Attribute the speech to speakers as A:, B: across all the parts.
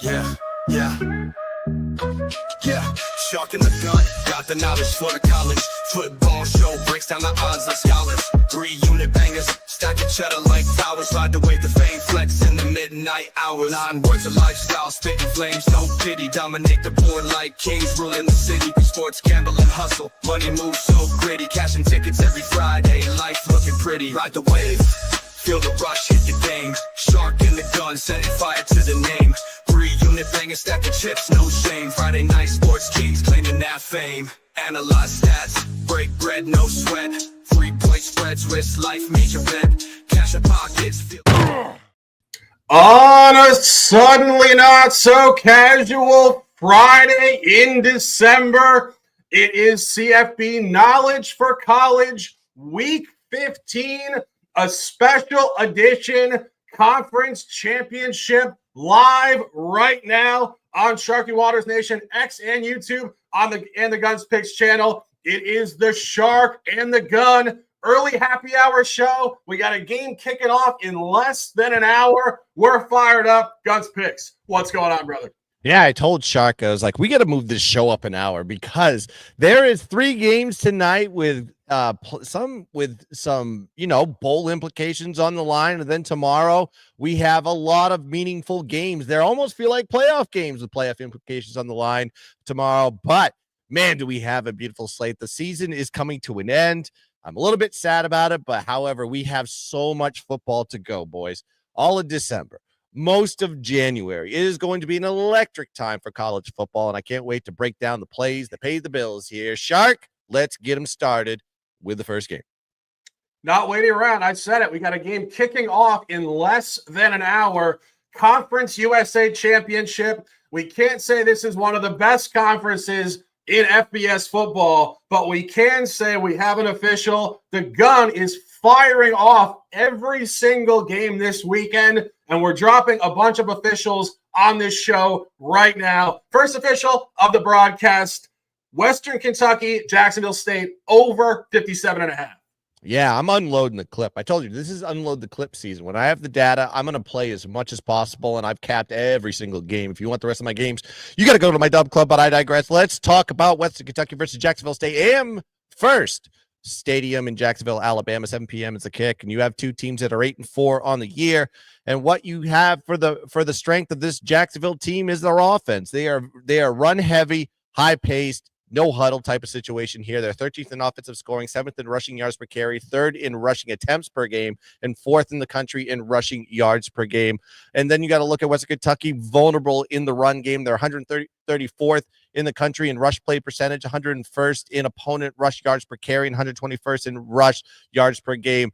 A: Yeah, yeah, yeah. Shark in the gun, got the knowledge for the college. Football show breaks down the odds like scholars. 3-unit bangers, stack your cheddar like towers. Ride the wave, the fame flex in the midnight hours. 9 words of lifestyle, spitting flames, no pity. Dominate the board like kings, ruling the city. Sports, gamble, and hustle. Money moves so gritty, cashing tickets every Friday. Life looking pretty, ride the wave. Feel the rush, hit your dame. Shark in the gun, setting fire to the name. 3-unit bangers, stack the chips, no shame. Friday night sports kings, claiming that fame. Analyze stats, break bread, no sweat. 3-point spreads, risk life, major bet. Cash in pockets, feel...
B: On a suddenly not so casual Friday in December, it is CFB Knowledge for College Week 15, a special edition conference championship live right now on Sharky Waters Nation X and YouTube on the GunzPicks channel. It is the Shark and the Gun early happy hour show. We got a game kicking off in less than an hour. We're fired up. GunzPicks, what's going on, brother?
C: Yeah, I told Shark, I was like, we got to move this show up an hour because there is 3 games tonight with some bowl implications on the line, and then tomorrow we have a lot of meaningful games. They almost feel like playoff games with playoff implications on the line tomorrow. But man, do we have a beautiful slate. The season is coming to an end. I'm a little bit sad about it, but however, we have so much football to go, boys. All of December, most of January. It is going to be an electric time for college football, and I can't wait to break down the plays that pay the bills here. Shark, let's get them started with the first game.
B: Not waiting around. I said it. We got a game kicking off in less than an hour. Conference USA Championship. We can't say this is one of the best conferences in FBS football, but we can say we have an official. The Gun is firing off every single game this weekend, and we're dropping a bunch of officials on this show right now. First official of the broadcast, Western Kentucky, Jacksonville State, over 57.5.
C: Yeah, I'm unloading the clip. I told you, this is unload the clip season. When I have the data, I'm going to play as much as possible, and I've capped every single game. If you want the rest of my games, you got to go to my dub club, but I digress. Let's talk about Western Kentucky versus Jacksonville State. AM first. Stadium in Jacksonville, Alabama, 7 p.m. is the kick, and you have 2 teams that are 8-4 on the year. And what you have for the strength of this Jacksonville team is their offense. They are run heavy, high paced, no huddle type of situation here. They're 13th in offensive scoring, 7th in rushing yards per carry, 3rd in rushing attempts per game, and 4th in the country in rushing yards per game. And then you got to look at Western Kentucky, vulnerable in the run game. They're 134th in the country in rush play percentage, 101st in opponent rush yards per carry, and 121st in rush yards per game.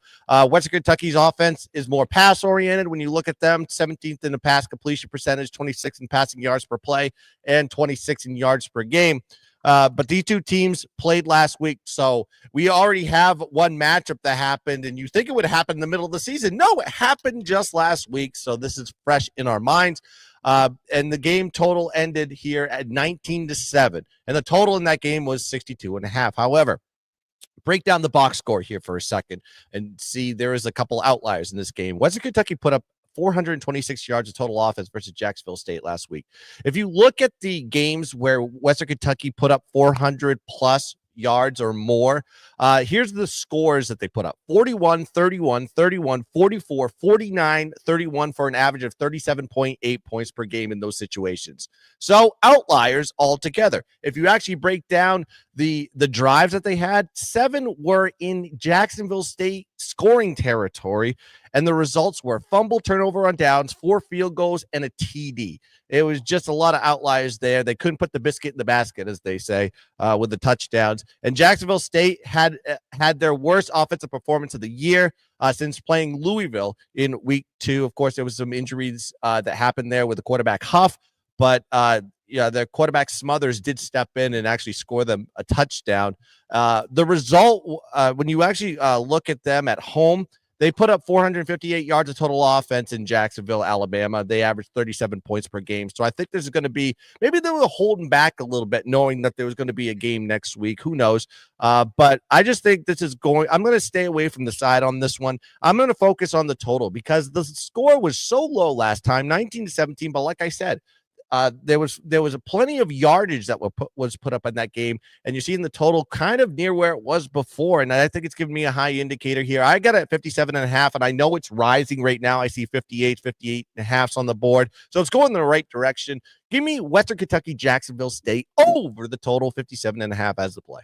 C: Western Kentucky's offense is more pass-oriented. When you look at them, 17th in the pass completion percentage, 26th in passing yards per play, and 26th in yards per game. But these 2 teams played last week, so we already have one matchup that happened, and you think it would happen in the middle of the season. No, it happened just last week, so this is fresh in our minds. And the game total ended here at 19-7, and the total in that game was 62.5. However, break down the box score here for a second and see there is a couple outliers in this game. Western Kentucky put up 426 yards of total offense versus Jacksonville State last week. If you look at the games where Western Kentucky put up 400 plus yards or more, here's the scores that they put up: 41, 31, 31, 44, 49, 31 for an average of 37.8 points per game in those situations. So outliers altogether. If you actually break down the drives that they had, 7 were in Jacksonville State scoring territory, and the results were fumble, turnover on downs, 4 field goals, and a TD. It was just a lot of outliers there. They couldn't put the biscuit in the basket, as they say, with the touchdowns. And Jacksonville State had their worst offensive performance of the year since playing Louisville in week 2. Of course, there was some injuries that happened there with the quarterback Huff, but their quarterback Smothers did step in and actually score them a touchdown. The result, when you actually look at them at home, they put up 458 yards of total offense in Jacksonville, Alabama. They averaged 37 points per game. So I think there's going to be, maybe they were holding back a little bit, knowing that there was going to be a game next week. Who knows? But I just think this is I'm going to stay away from the side on this one. I'm going to focus on the total because the score was so low last time, 19-17. But like I said, There was a plenty of yardage that was put up in that game, and you're seeing the total kind of near where it was before. And I think it's giving me a high indicator here. I got it at 57.5, and I know it's rising right now. I see 58 and a half on the board, so it's going in the right direction. Give me Western Kentucky, Jacksonville State over the total 57.5 as the play.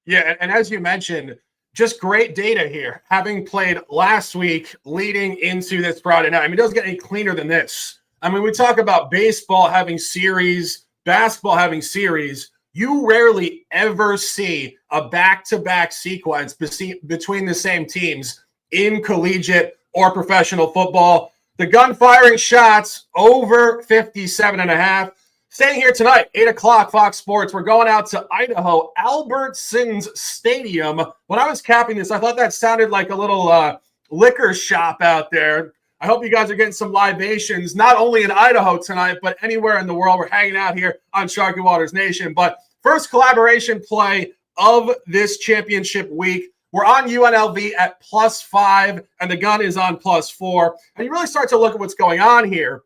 B: Yeah, and as you mentioned, just great data here. Having played last week leading into this Friday night, I mean, it doesn't get any cleaner than this. I mean, we talk about baseball having series, basketball having series. You rarely ever see a back-to-back sequence between the same teams in collegiate or professional football. The gun firing shots over 57.5. Staying here tonight, 8 o'clock, Fox Sports. We're going out to Idaho, Albertsons Stadium. When I was capping this, I thought that sounded like a little liquor shop out there. I hope you guys are getting some libations, not only in Idaho tonight, but anywhere in the world. We're hanging out here on Sharky Waters Nation. But first collaboration play of this championship week. We're on UNLV at +5, and the gun is on +4. And you really start to look at what's going on here.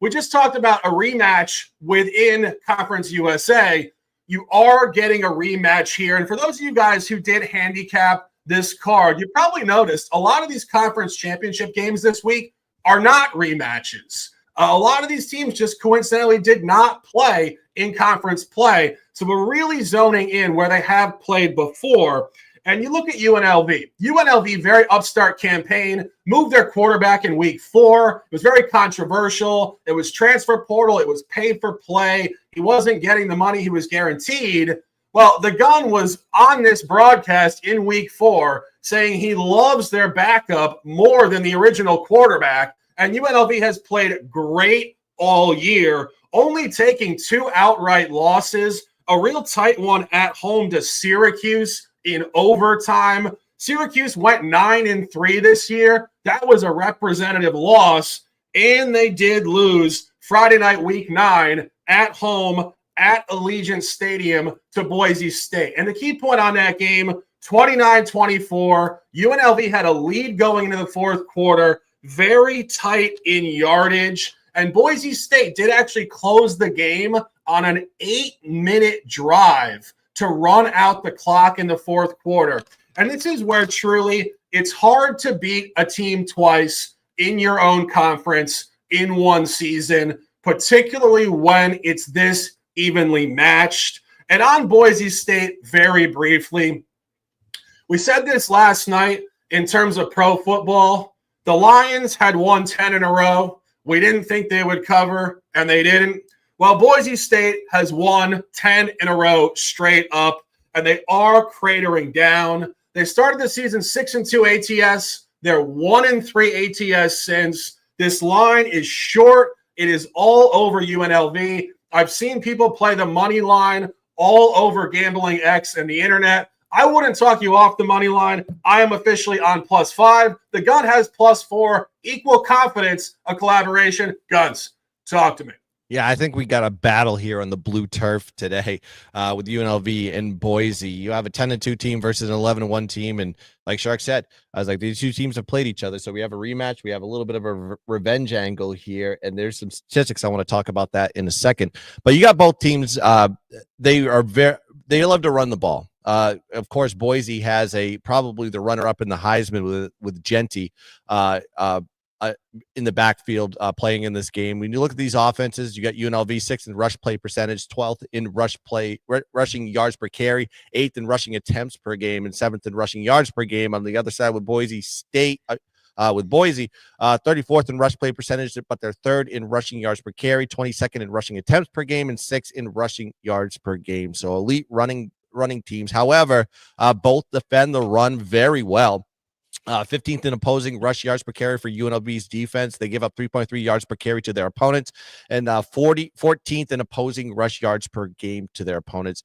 B: We just talked about a rematch within Conference USA. You are getting a rematch here. And for those of you guys who did handicap this card, you probably noticed a lot of these conference championship games this week are not rematches. A lot of these teams just coincidentally did not play in conference play. So we're really zoning in where they have played before. And you look at UNLV. UNLV, very upstart campaign, moved their quarterback in week 4. It was very controversial. It was transfer portal. It was paid for play. He wasn't getting the money he was guaranteed. Well, the gun was on this broadcast in week 4 saying he loves their backup more than the original quarterback. And UNLV has played great all year, only taking 2 outright losses, a real tight one at home to Syracuse in overtime. Syracuse went 9-3 this year. That was a representative loss, and they did lose Friday night, week 9, at home at Allegiant Stadium to Boise State. And the key point on that game, 29-24. UNLV had a lead going into the fourth quarter, very tight in yardage. And Boise State did actually close the game on an 8-minute drive to run out the clock in the fourth quarter. And this is where truly it's hard to beat a team twice in your own conference in one season, particularly when it's this evenly matched. And on Boise State, very briefly, we said this last night in terms of pro football. The Lions had won 10 in a row. We didn't think they would cover, and they didn't. Well, Boise State has won 10 in a row straight up, and they are cratering down. They started the season 6-2 ATS. They're 1-3 ATS since. This line is short. It is all over UNLV. I've seen people play the money line all over Gambling X and the internet. I wouldn't talk you off the money line. I am officially on +5. The gun has +4. Equal confidence, a collaboration. Guns, talk to me.
C: Yeah, I think we got a battle here on the blue turf today with UNLV and Boise. You have a 10-2 team versus an 11-1 team. And like Shark said, I was like, these two teams have played each other. So we have a rematch. We have a little bit of a revenge angle here. And there's some statistics. I want to talk about that in a second. But you got both teams. They love to run the ball. Of course, Boise has probably the runner-up in the Heisman with Genty in the backfield playing in this game. When you look at these offenses, you got UNLV 6th in rush play percentage, 12th in rushing yards per carry, 8th in rushing attempts per game, and 7th in rushing yards per game. On the other side with Boise State, with Boise, 34th in rush play percentage, but they're 3rd in rushing yards per carry, 22nd in rushing attempts per game, and 6th in rushing yards per game. So elite running teams. However, both defend the run very well. 15th in opposing rush yards per carry for UNLV's defense. They give up 3.3 yards per carry to their opponents, and 14th in opposing rush yards per game to their opponents.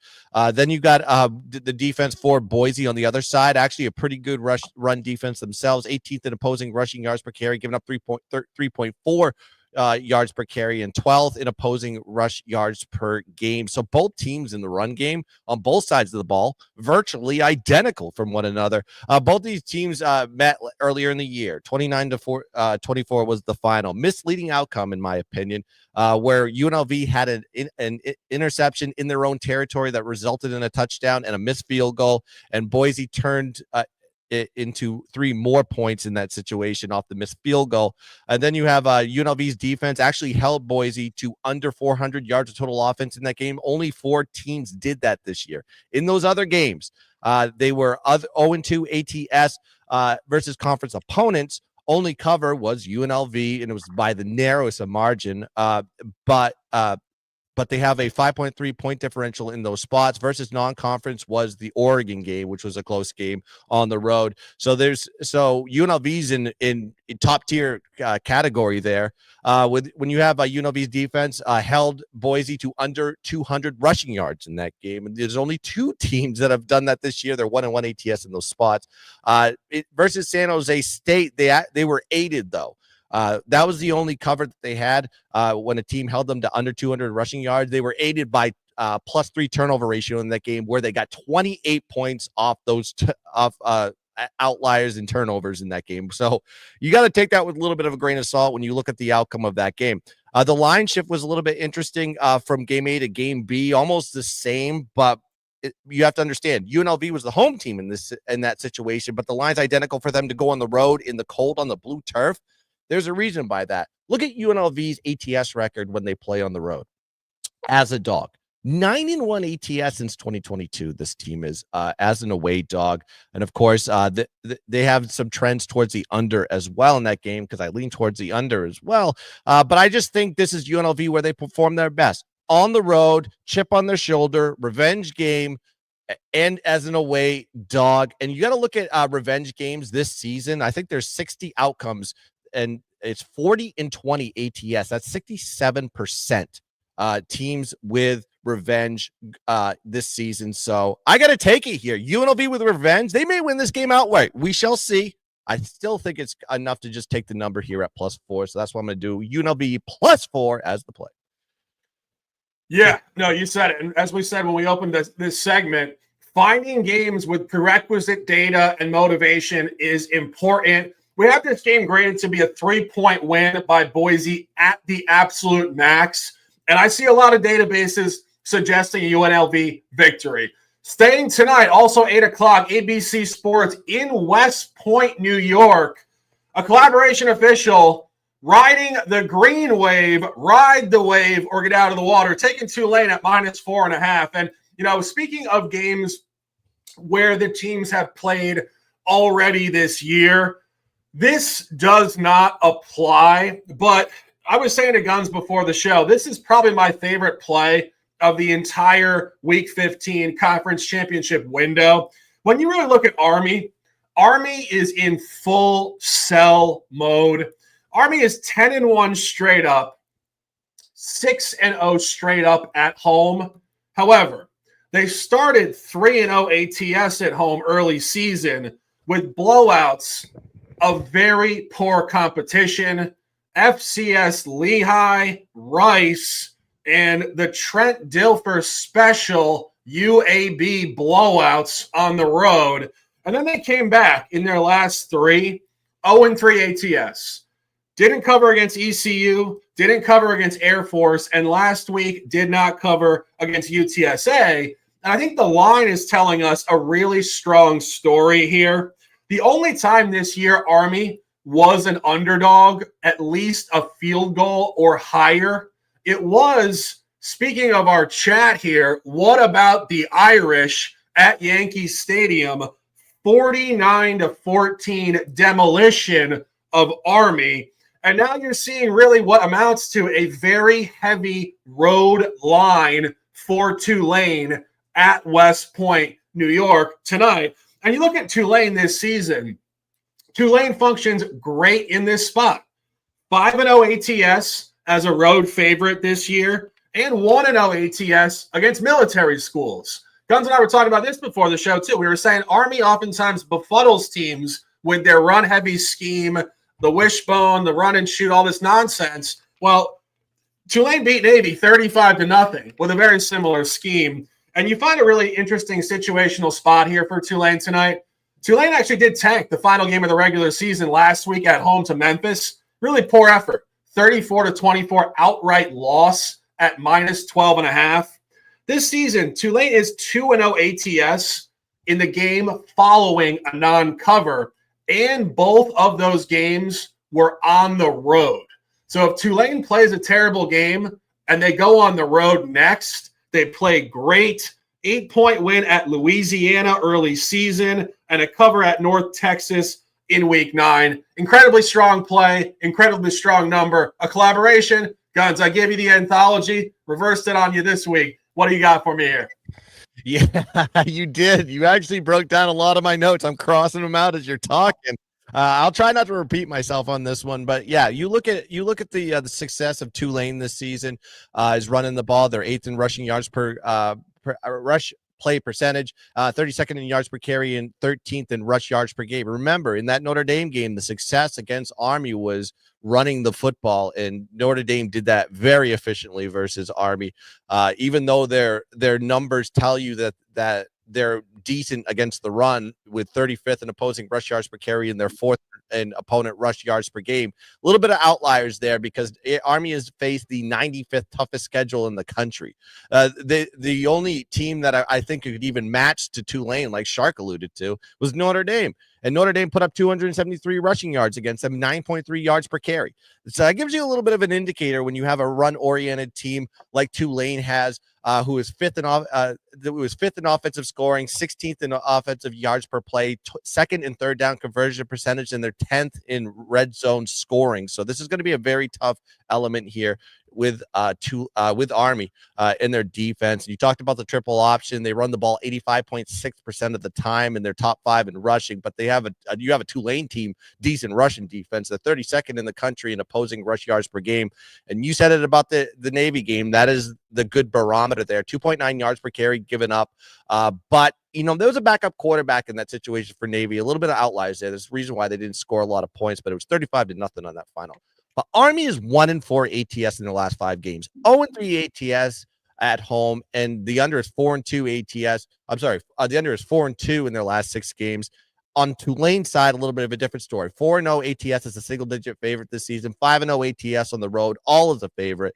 C: Then you got the defense for Boise on the other side, actually a pretty good run defense themselves. 18th in opposing rushing yards per carry, giving up 3.4 yards per carry and 12th in opposing rush yards per game. So both teams in the run game on both sides of the ball, virtually identical from one another. Both these teams met earlier in the year. 29-24 was the final. Misleading outcome, in my opinion, where UNLV had an interception in their own territory that resulted in a touchdown and a missed field goal, and Boise turned into 3 more points in that situation off the missed field goal. And then you have UNLV's defense actually held Boise to under 400 yards of total offense in that game. Only 4 teams did that this year. In those other games, they were 0-2 ATS versus conference opponents. Only cover was UNLV, and it was by the narrowest of margin. But they have a 5.3 point differential in those spots. Versus non-conference was the Oregon game, which was a close game on the road. So UNLV's in top tier category there. When you have UNLV's defense held Boise to under 200 rushing yards in that game, and there's only 2 teams that have done that this year. They're 1-1 ATS in those spots. Versus San Jose State, they were aided though. That was the only cover that they had when a team held them to under 200 rushing yards. They were aided by +3 turnover ratio in that game, where they got 28 points off those outliers and turnovers in that game. So you got to take that with a little bit of a grain of salt when you look at the outcome of that game. The line shift was a little bit interesting from game A to game B, almost the same, but you have to understand UNLV was the home team in that situation, but the line's identical for them to go on the road in the cold on the blue turf. There's a reason by that. Look at UNLV's ATS record when they play on the road as a dog. 9-1 ATS since 2022. This team is as an away dog. And of course, they have some trends towards the under as well in that game, because I lean towards the under as well. But I just think this is UNLV where they perform their best. On the road, chip on their shoulder, revenge game, and as an away dog. And you got to look at revenge games this season. I think there's 60 outcomes, and it's 40-20 ATS. That's 67% teams with revenge this season. So I got to take it here. UNLV with revenge. They may win this game outright. We shall see. I still think it's enough to just take the number here at +4. So that's what I'm going to do. UNLV +4 as the play.
B: Yeah, no, you said it. And as we said when we opened this segment, finding games with prerequisite data and motivation is important. We have this game graded to be a 3-point win by Boise at the absolute max. And I see a lot of databases suggesting a UNLV victory. Staying tonight, also 8 o'clock, ABC Sports in West Point, New York. A collaboration official riding the green wave, ride the wave, or get out of the water, taking Tulane at -4.5. And, speaking of games where the teams have played already this year, this does not apply, but I was saying to Guns before the show, this is probably my favorite play of the entire Week 15 conference championship window. When you really look at Army is in full sell mode. Army is 10-1 straight up, 6-0 straight up at home. However, they started 3-0 ATS at home early season with blowouts of very poor competition. FCS Lehigh, Rice, and the Trent Dilfer special UAB blowouts on the road. And then they came back in their last 3, 0-3 ATS. Didn't cover against ECU, didn't cover against Air Force, and last week did not cover against UTSA. And I think the line is telling us a really strong story here. The only time this year Army was an underdog, at least a field goal or higher, it was, speaking of our chat here, what about the Irish at Yankee Stadium? 49-14 demolition of Army. And now you're seeing really what amounts to a very heavy road line for Tulane at West Point, New York tonight. And you look at Tulane this season, Tulane functions great in this spot. 5-0 ATS as a road favorite this year, and 1-0 ATS against military schools. Guns and I were talking about this before the show, too. We were saying Army oftentimes befuddles teams with their run-heavy scheme, the wishbone, the run and shoot, all this nonsense. Well, Tulane beat Navy 35-0 with a very similar scheme. And you find a really interesting situational spot here for Tulane tonight. Tulane actually did tank the final game of the regular season last week at home to Memphis. Really poor effort. 34-24 outright loss at -12.5. This season, Tulane is 2-0 ATS in the game following a non-cover, and both of those games were on the road. So if Tulane plays a terrible game and they go on the road next, they play great. 8-point win at Louisiana early season and a cover at North Texas in week 9. Incredibly strong play, incredibly strong number, a collaboration. Guns, I gave you the anthology, reversed it on you this week. What do you got for me here?
C: Yeah, you did. You actually broke down a lot of my notes. I'm crossing them out as you're talking. I'll try not to repeat myself on this one, but yeah, you look at the success of Tulane this season is running the ball. They're 8th in rushing yards per rush play percentage, 32nd in yards per carry, and 13th in rush yards per game. Remember, in that Notre Dame game, the success against Army was running the football, and Notre Dame did that very efficiently versus Army. Even though their numbers tell you that they're decent against the run, with 35th in opposing rush yards per carry and their 4th in opponent rush yards per game. A little bit of outliers there because Army has faced the 95th toughest schedule in the country. The only team that I think could even match to Tulane, like Shark alluded to, was Notre Dame. And Notre Dame put up 273 rushing yards against them, 9.3 yards per carry. So that gives you a little bit of an indicator when you have a run-oriented team like Tulane has, who is fifth in offensive scoring, 16th in offensive yards per play, second and third down conversion percentage, and they're 10th in red zone scoring. So this is going to be a very tough element here with Army in their defense. You talked about the triple option. They run the ball 85.6% of the time, and they're top 5 in rushing. But you have a Tulane team, decent rushing defense. They're 32nd in the country in opposing rush yards per game. And you said it about the Navy game. That is the good barometer there. 2.9 yards per carry given up. But there was a backup quarterback in that situation for Navy. A little bit of outliers there. There's a reason why they didn't score a lot of points, but it was 35-0 on that final. But Army is 1-4 ATS in their last 5 games, 0-3 ATS at home, and the under is 4-2 ATS. I'm sorry, the under is 4-2 in their last 6 games. On Tulane's side, a little bit of a different story. 4-0 ATS is a single-digit favorite this season. 5-0 ATS on the road, all is a favorite.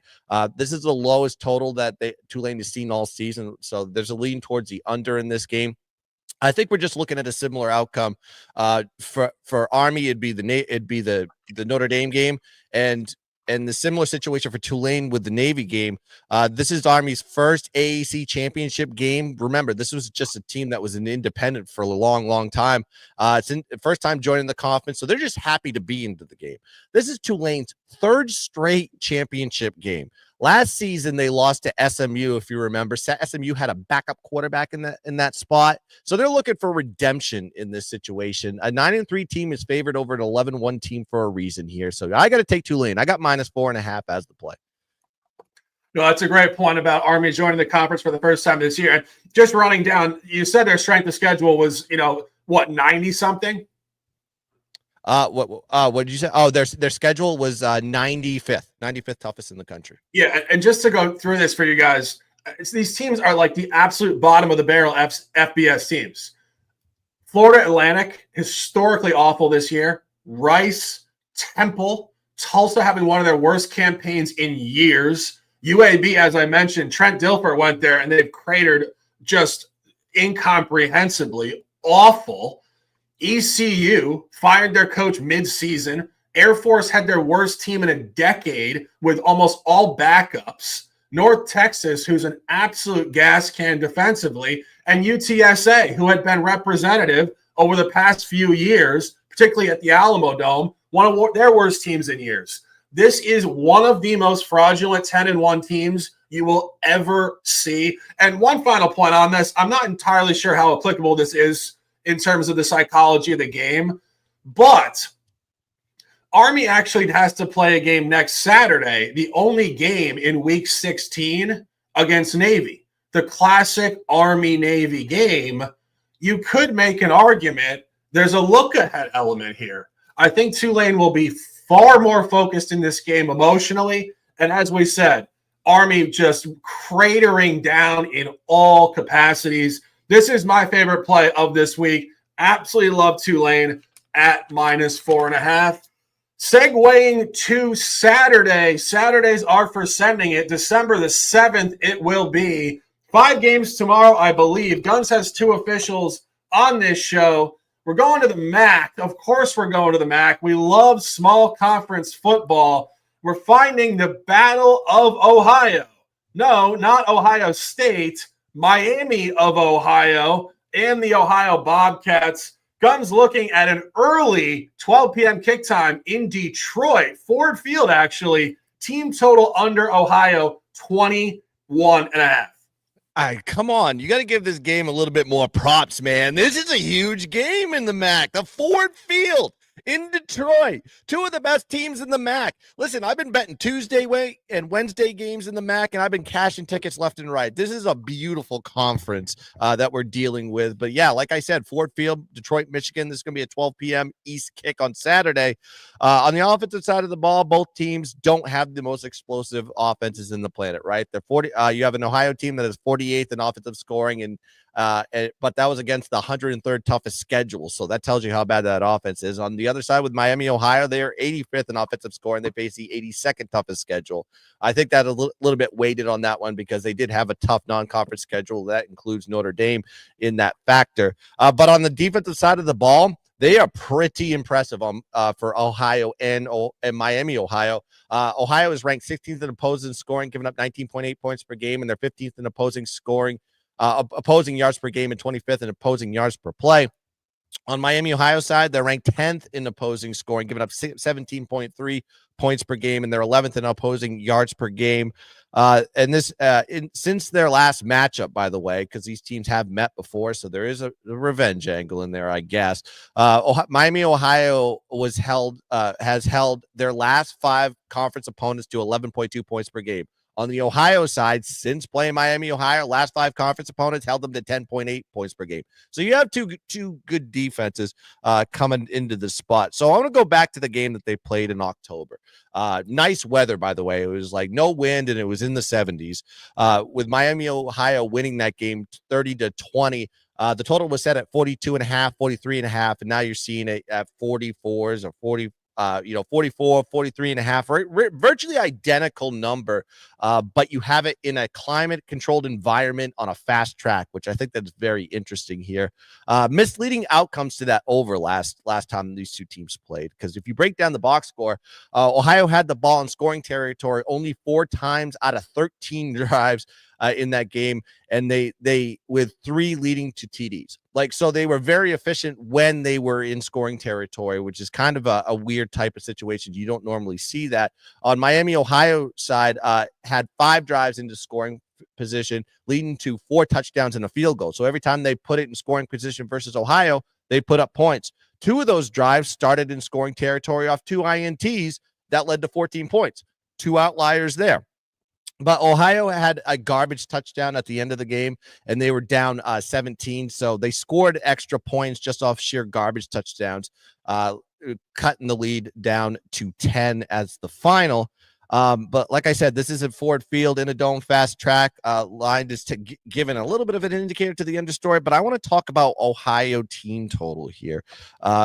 C: This is the lowest total that Tulane has seen all season, so there's a lean towards the under in this game. I think we're just looking at a similar outcome. For Army, it'd be the Notre Dame game, and the similar situation for Tulane with the Navy game. This is Army's first AAC championship game. Remember, this was just a team that was an independent for a long, long time. It's the first time joining the conference, so they're just happy to be into the game. This is Tulane's 3rd straight championship game. Last season, they lost to SMU, if you remember. SMU had a backup quarterback in that spot. So they're looking for redemption in this situation. A 9-3 team is favored over an 11-1 team for a reason here. So I got to take Tulane. I got -4.5 as the play.
B: No, that's a great point about Army joining the conference for the first time this year. And just running down, you said their strength of schedule was, 90-something?
C: What did you say? Oh, their schedule was 95th toughest in the country.
B: Yeah, and just to go through this for you guys, these teams are like the absolute bottom of the barrel FBS teams. Florida Atlantic, historically awful this year. Rice, Temple, Tulsa having one of their worst campaigns in years. UAB, as I mentioned, Trent Dilfer went there, and they've cratered just incomprehensibly awful. ECU fired their coach mid-season. Air Force had their worst team in a decade with almost all backups. North Texas, who's an absolute gas can defensively, and UTSA, who had been representative over the past few years, particularly at the Alamo Dome, one of their worst teams in years. This is one of the most fraudulent 10-1 teams you will ever see. And one final point on this, I'm not entirely sure how applicable this is in terms of the psychology of the game, but Army actually has to play a game next Saturday, the only game in week 16 against Navy, the classic Army-Navy game. You could make an argument there's a look-ahead element here. I think Tulane will be far more focused in this game emotionally And as we said, Army just cratering down in all capacities. This is my favorite play of this week. Absolutely love Tulane at -4.5. Segueing to Saturday. Saturdays are for sending it. December the 7th, it will be. 5 games tomorrow, I believe. Guns has 2 officials on this show. We're going to the MAC. Of course, we're going to the MAC. We love small conference football. We're finding the Battle of Ohio. No, not Ohio State. Miami of Ohio and the Ohio Bobcats. Guns looking at an early 12 p.m. kick time in Detroit. Ford Field, actually. Team total under Ohio, 21.5.
C: Come on. You got to give this game a little bit more props, man. This is a huge game in the MAC. The Ford Field in Detroit. 2 of the best teams in the MAC. Listen, I've been betting Tuesday and Wednesday games in the MAC, and I've been cashing tickets left and right. This is a beautiful conference that we're dealing with. But yeah, like I said, Ford Field, Detroit, Michigan. This is going to be a 12 p.m. East kick on Saturday. On the offensive side of the ball, both teams don't have the most explosive offenses in the planet, right? They're 40. You have an Ohio team that is 48th in offensive scoring, but that was against the 103rd toughest schedule. So that tells you how bad that offense is. On the other side with Miami, Ohio, they are 85th in offensive scoring. They face the 82nd toughest schedule. I think that a little bit weighted on that one because they did have a tough non-conference schedule. That includes Notre Dame in that factor. But on the defensive side of the ball, they are pretty impressive for Ohio and Miami, Ohio. Ohio is ranked 16th in opposing scoring, giving up 19.8 points per game, and they're 15th in opposing scoring. Opposing yards per game and 25th in opposing yards per play. On Miami, Ohio side, they're ranked 10th in opposing scoring, giving up 17.3 points per game, and they're 11th in opposing yards per game. And this, since their last matchup, by the way, because these teams have met before, so there is a revenge angle in there, I guess. Miami, Ohio has held their last 5 conference opponents to 11.2 points per game. On the Ohio side, since playing Miami, Ohio, last 5 conference opponents held them to 10.8 points per game. So you have two good defenses coming into the spot. So I want to go back to the game that they played in October. Nice weather, by the way. It was like no wind, and it was in the 70s. With Miami, Ohio winning that game 30-20. The total was set at 42.5, 43.5, and now you're seeing it at 44s or 40. 44, 43.5, virtually identical number, but you have it in a climate-controlled environment on a fast track, which I think that's very interesting here. Misleading outcomes to that over last time these two teams played, because if you break down the box score, Ohio had the ball in scoring territory only 4 times out of 13 drives in that game, and they with 3 leading to TDs. So they were very efficient when they were in scoring territory, which is kind of a weird type of situation. You don't normally see that. On Miami, Ohio side, had 5 drives into scoring position, leading to 4 touchdowns and a field goal. So every time they put it in scoring position versus Ohio, they put up points. 2 of those drives started in scoring territory off 2 INTs that led to 14 points. 2 outliers there. But Ohio had a garbage touchdown at the end of the game, and they were down 17. So they scored extra points just off sheer garbage touchdowns, cutting the lead down to 10 as the final. But like I said, this is at Ford Field in a dome fast track. Line is given a little bit of an indicator to the understory, but I want to talk about Ohio team total here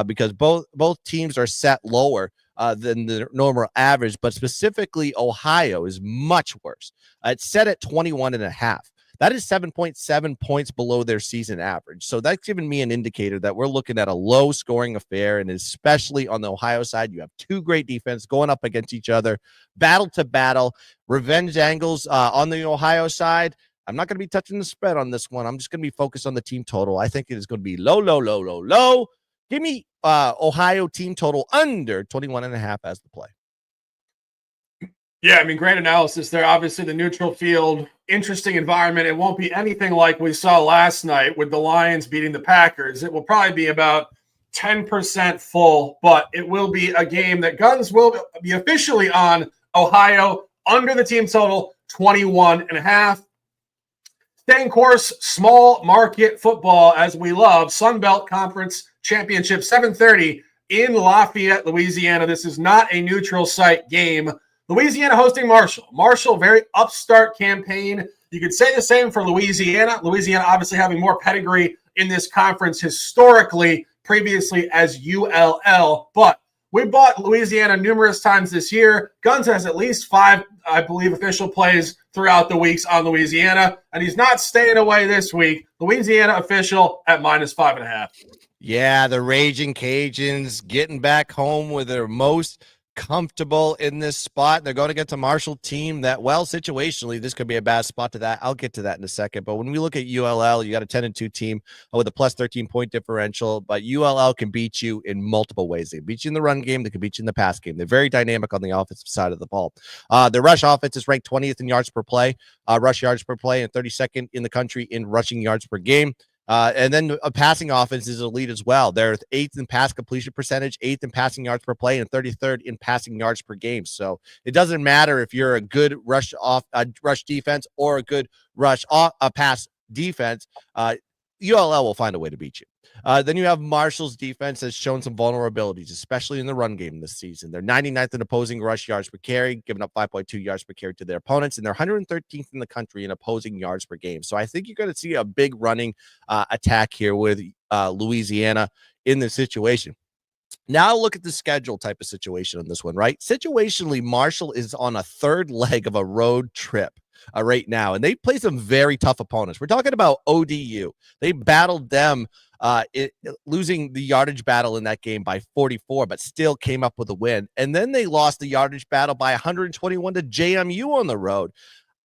C: because both teams are set lower than the normal average, but specifically Ohio is much worse. It's set at 21.5. That is 7.7 points below their season average. So that's given me an indicator that we're looking at a low scoring affair. And especially on the Ohio side, you have 2 great defense going up against each other, battle to battle, revenge angles on the Ohio side. I'm not going to be touching the spread on this one. I'm just going to be focused on the team total. I think it is going to be low. Give me Ohio team total under 21.5 as the play.
B: Yeah, I mean, great analysis there. Obviously, the neutral field, interesting environment. It won't be anything like we saw last night with the Lions beating the Packers. It will probably be about 10% full, but it will be a game that Guns will be officially on Ohio under the team total, 21.5. Staying course, small market football as we love. Sun Belt Conference Championship, 7:30 in Lafayette, Louisiana. This is not a neutral site game. Louisiana hosting Marshall. Marshall, very upstart campaign. You could say the same for Louisiana. Louisiana obviously having more pedigree in this conference historically, previously as ULL. But we bought Louisiana numerous times this year. Guns has at least 5, I believe, official plays throughout the weeks on Louisiana, and he's not staying away this week. Louisiana official at -5.5.
C: Yeah, the Raging Cajuns getting back home with their most comfortable in this spot. They're going against a Marshall team that, well, situationally, this could be a bad spot to that. I'll get to that in a second. But when we look at ULL, you got a 10-2 team with a plus 13-point differential. But ULL can beat you in multiple ways. They can beat you in the run game. They can beat you in the pass game. They're very dynamic on the offensive side of the ball. Their rush offense is ranked 20th in yards per play, rush yards per play, and 32nd in the country in rushing yards per game. And then a passing offense is elite as well. They're 8th in pass completion percentage, 8th in passing yards per play, and 33rd in passing yards per game. So it doesn't matter if you're a good rush defense or a good pass defense. ULL will find a way to beat you. Then you have Marshall's defense has shown some vulnerabilities, especially in the run game this season. They're 99th in opposing rush yards per carry, giving up 5.2 yards per carry to their opponents, and they're 113th in the country in opposing yards per game. So I think you're going to see a big running attack here with Louisiana in this situation. Now look at the schedule type of situation on this one, right? Situationally, Marshall is on a third leg of a road trip right now, and they play some very tough opponents. We're talking about ODU. They battled them, losing the yardage battle in that game by 44, but still came up with a win. And then they lost the yardage battle by 121 to JMU on the road.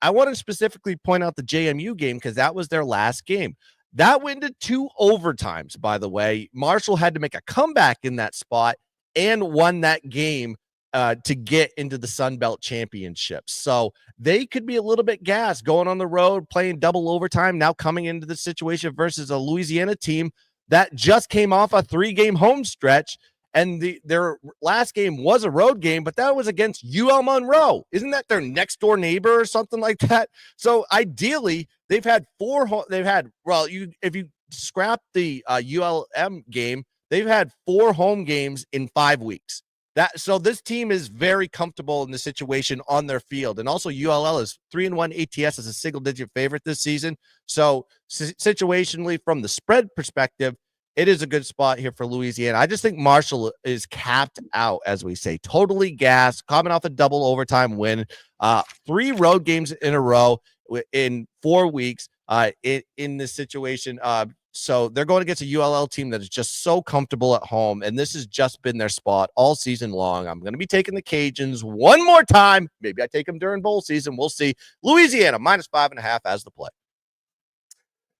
C: I want to specifically point out the JMU game because that was their last game. That went to 2 overtimes, by the way. Marshall had to make a comeback in that spot and won that game to get into the Sun Belt Championship. So they could be a little bit gassed going on the road, playing double overtime, now coming into the situation versus a Louisiana team that just came off a 3-game home stretch. And their last game was a road game, but that was against UL Monroe. Isn't that their next door neighbor or something like that? So ideally, if you scrap the ULM game, they've had 4 home games in 5 weeks. So this team is very comfortable in the situation on their field. And also ULL is 3-1 ATS as a single-digit favorite this season. So situationally, from the spread perspective, it is a good spot here for Louisiana. I just think Marshall is capped out, as we say, totally gassed, coming off a double overtime win, 3 road games in a row in 4 weeks in this situation. So they're going against a ULL team that is just so comfortable at home, and this has just been their spot all season long. I'm going to be taking the Cajuns one more time. Maybe I take them during bowl season. We'll see. Louisiana -5.5 as the play.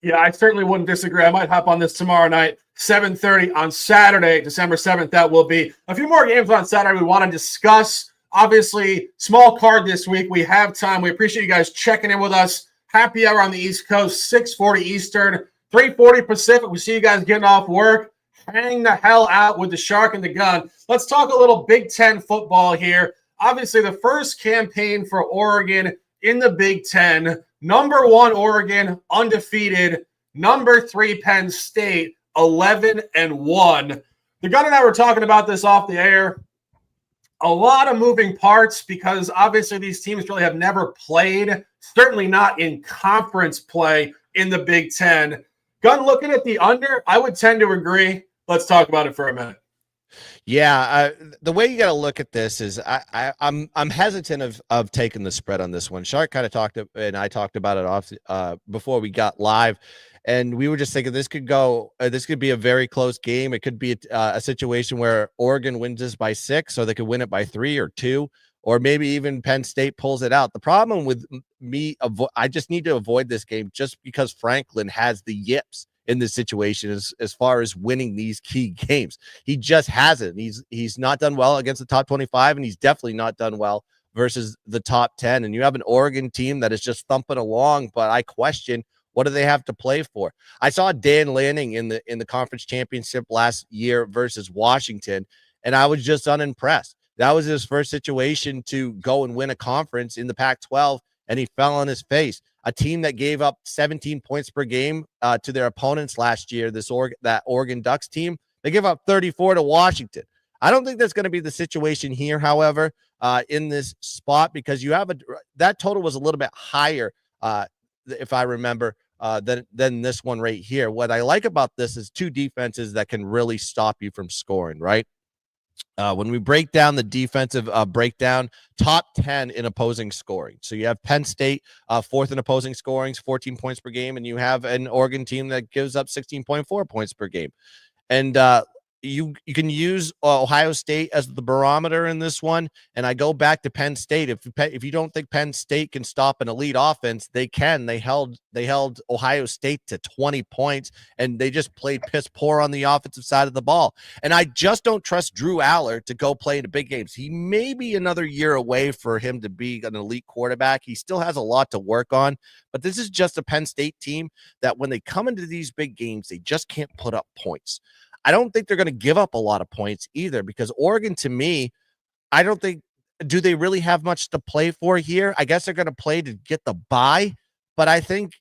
B: Yeah, I certainly wouldn't disagree. I might hop on this tomorrow night, 7:30 on Saturday, December 7th. That will be a few more games on Saturday we want to discuss. Obviously, small card this week. We have time. We appreciate you guys checking in with us. Happy hour on the East Coast, 6:40 Eastern, 3:40 Pacific. We see you guys getting off work. Hang the hell out with the shark and the gun. Let's talk a little Big Ten football here. Obviously, the first campaign for Oregon in the Big Ten. Number 1, Oregon, undefeated. Number 3, Penn State, 11-1. The gun and I were talking about this off the air. A lot of moving parts because obviously these teams really have never played, certainly not in conference play in the Big Ten. Gun, looking at the under, I would tend to agree. Let's talk about it for a minute.
C: Yeah, the way you got to look at this is I'm hesitant of taking the spread on this one. Shark kind of talked and I talked about it off before we got live, and we were just thinking this could be a very close game. It could be a situation where Oregon wins this by 6, or they could win it by 3 or 2, or maybe even Penn State pulls it out. The problem with me, I just need to avoid this game just because Franklin has the yips in this situation as far as winning these key games. He just hasn't. He's not done well against the top 25, and he's definitely not done well versus the top 10. And you have an Oregon team that is just thumping along, but I question, what do they have to play for? I saw Dan Lanning in the conference championship last year versus Washington, and I was just unimpressed. That was his first situation to go and win a conference in the Pac-12, and he fell on his face. A team that gave up 17 points per game to their opponents last year, that Oregon Ducks team, they gave up 34 to Washington. I don't think that's going to be the situation here, however, in this spot, because you have that total was a little bit higher, if I remember, than this one right here. What I like about this is two defenses that can really stop you from scoring, right? When we break down the defensive breakdown, top 10 in opposing scoring. So you have Penn State, fourth in opposing scoring, 14 points per game, and you have an Oregon team that gives up 16.4 points per game. And you can use Ohio State as the barometer in this one. And I go back to Penn State. If you don't think Penn State can stop an elite offense, they can. They held Ohio State to 20 points, and they just played piss poor on the offensive side of the ball. And I just don't trust Drew Aller to go play in the big games. He may be another year away for him to be an elite quarterback. He still has a lot to work on, but this is just a Penn State team that when they come into these big games, they just can't put up points. I don't think they're going to give up a lot of points either, because Oregon, to me, I don't think, do they really have much to play for here? I guess they're going to play to get the bye, but I think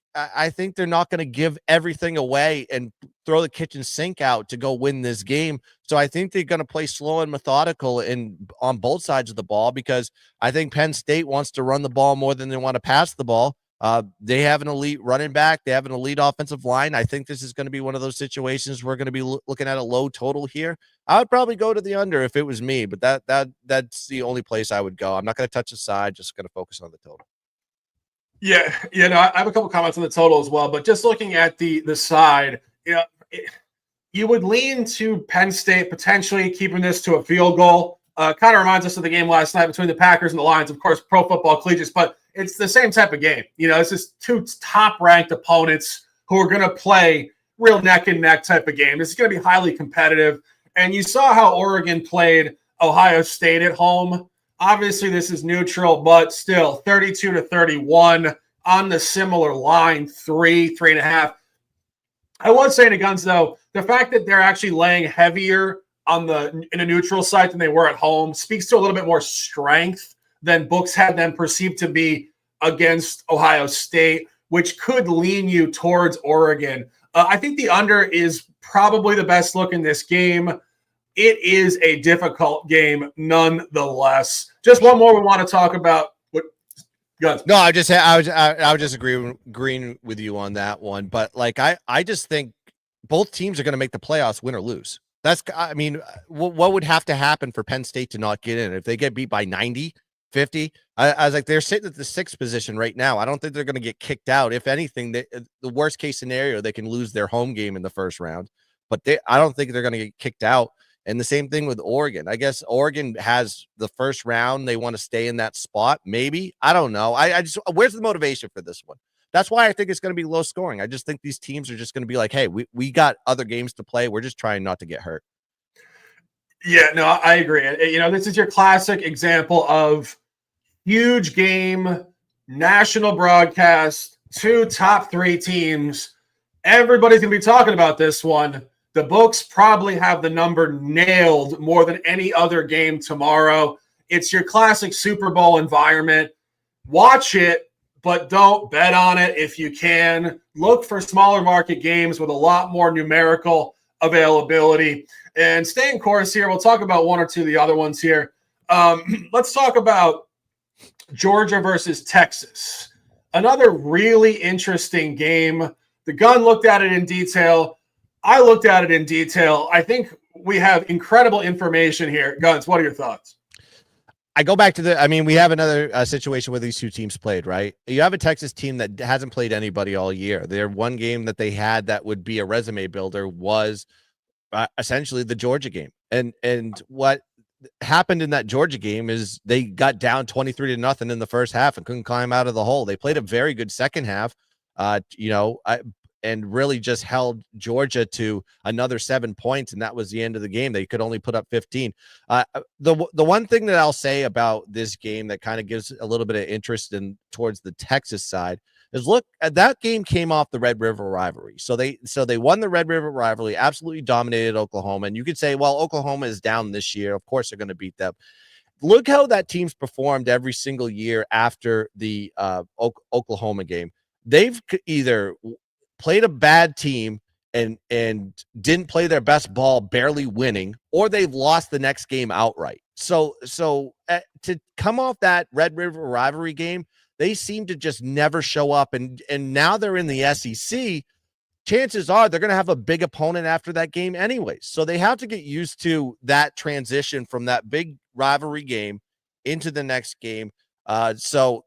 C: they're not going to give everything away and throw the kitchen sink out to go win this game. So I think they're going to play slow and methodical on both sides of the ball, because I think Penn State wants to run the ball more than they want to pass the ball. They have an elite running back. They have an elite offensive line. I think this is going to be one of those situations we're going to be looking at a low total here. I would probably go to the under if it was me, but that's the only place I would go. I'm not going to touch the side, just going to focus on the total.
B: Yeah, I have a couple comments on the total as well, but just looking at the side, you would lean to Penn State potentially keeping this to a field goal. Kind of reminds us of the game last night between the Packers and the Lions. Of course, pro football collegiate, but it's the same type of game. It's just two top-ranked opponents who are going to play real neck-and-neck type of game. This is going to be highly competitive. And you saw how Oregon played Ohio State at home. Obviously, this is neutral, but still 32-31 on the similar line, 3.5. I was saying to Guns, though, the fact that they're actually laying heavier in a neutral site than they were at home speaks to a little bit more strength than books had them perceived to be against Ohio State, which could lean you towards Oregon. I think the under is probably the best look in this game. It is a difficult game nonetheless. Just one more we want to talk about. Guns.
C: No, I would just agreeing with you on that one. But I just think both teams are going to make the playoffs, win or lose. What would have to happen for Penn State to not get in? If they get beat by 90, 50, I was like, they're sitting at the 6th position right now. I don't think they're going to get kicked out. If anything, the worst case scenario, they can lose their home game in the first round, but I don't think they're going to get kicked out. And the same thing with Oregon. I guess Oregon has the first round. They want to stay in that spot. Maybe. I don't know. I just, where's the motivation for this one? That's why I think it's going to be low scoring. I just think these teams are just going to be like, hey, we got other games to play. We're just trying not to get hurt.
B: Yeah, no, I agree. This is your classic example of huge game, national broadcast, two top 3 teams. Everybody's going to be talking about this one. The books probably have the number nailed more than any other game tomorrow. It's your classic Super Bowl environment. Watch it, but don't bet on it if you can. Look for smaller market games with a lot more numerical availability. And staying course here, we'll talk about one or two of the other ones here. Let's talk about Georgia versus Texas. Another really interesting game. The Gun looked at it in detail. I looked at it in detail. I think we have incredible information here. Guns, what are your thoughts?
C: I go back to we have another situation where these two teams played, right? You have a Texas team that hasn't played anybody all year. Their one game that they had that would be a resume builder was essentially the Georgia game. And what happened in that Georgia game is they got down 23-0 in the first half and couldn't climb out of the hole. They played a very good second half, and really just held Georgia to another 7 points, and that was the end of the game. They could only put up 15. The one thing that I'll say about this game that kind of gives a little bit of interest towards the Texas side is, look, that game came off the Red River rivalry. So they won the Red River rivalry, absolutely dominated Oklahoma. And you could say, well, Oklahoma is down this year. Of course they're going to beat them. Look how that team's performed every single year after the Oklahoma game. They've either played a bad team and didn't play their best ball, barely winning, or they've lost the next game outright. So to come off that Red River rivalry game, they seem to just never show up. And now they're in the SEC. Chances are they're going to have a big opponent after that game anyways. So they have to get used to that transition from that big rivalry game into the next game. So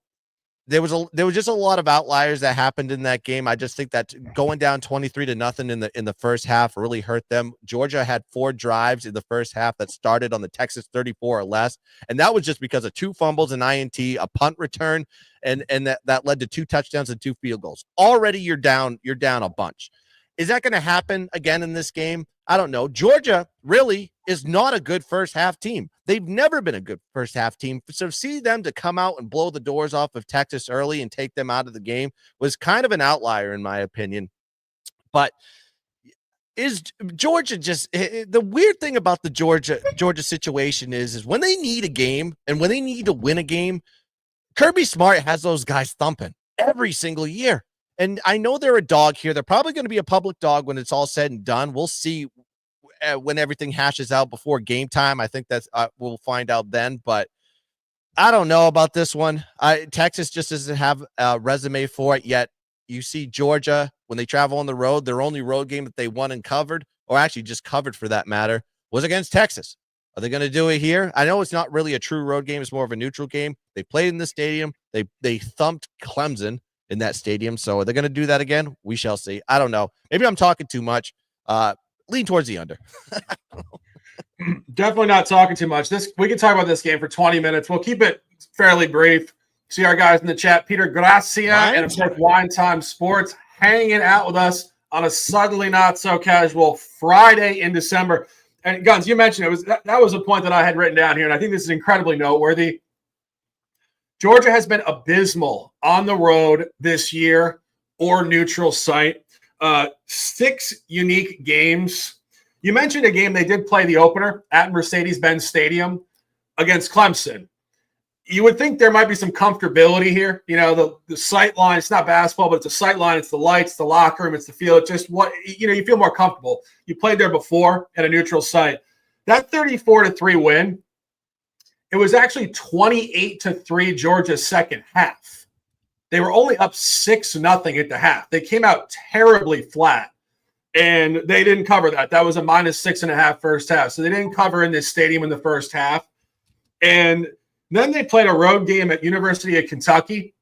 C: there was just a lot of outliers that happened in that game. I just think that going down 23-0 in the first half really hurt them. Georgia had 4 drives in the first half that started on the Texas 34 or less, and that was just because of 2 fumbles, an INT, a punt return, and that led to 2 touchdowns and 2 field goals. Already you're down a bunch. Is that going to happen again in this game? I don't know. Georgia really is not a good first half team. They've never been a good first half team. So see them to come out and blow the doors off of Texas early and take them out of the game was kind of an outlier in my opinion. But is Georgia just the weird thing about the Georgia situation is when they need a game and when they need to win a game, Kirby Smart has those guys thumping every single year. And I know they're a dog here. They're probably going to be a public dog when it's all said and done. We'll see when everything hashes out before game time. I think that's we'll find out then. But I don't know about this one. Texas just doesn't have a resume for it yet. You see Georgia, when they travel on the road, their only road game that they won and covered, or actually just covered for that matter, was against Texas. Are they going to do it here? I know it's not really a true road game. It's more of a neutral game. They played in the stadium. They thumped Clemson in that stadium. So are they going to do that again? We shall see. I don't know. Maybe I'm talking too much. Lean towards the under.
B: Definitely not talking too much. We can talk about this game for 20 minutes. We'll keep it fairly brief. See our guys in the chat, Peter Gracia and of course Wine Time Sports, hanging out with us on a suddenly not so casual Friday in December. And Guns, you mentioned that was a point that I had written down here, and I think this is incredibly noteworthy. Georgia has been abysmal on the road this year or neutral site. 6 unique games. You mentioned a game they did play the opener at Mercedes-Benz Stadium against Clemson. You would think there might be some comfortability here. You know, the sight line, it's not basketball, but it's a sight line. It's the lights, the locker room, it's the field. It's just you feel more comfortable. You played there before at a neutral site. That 34-3 win, it was actually 28-3 Georgia's second half. They were only up 6-0 at the half. They came out terribly flat, and they didn't cover that. That was a -6.5 first half. So they didn't cover in this stadium in the first half. And then they played a road game at University of Kentucky.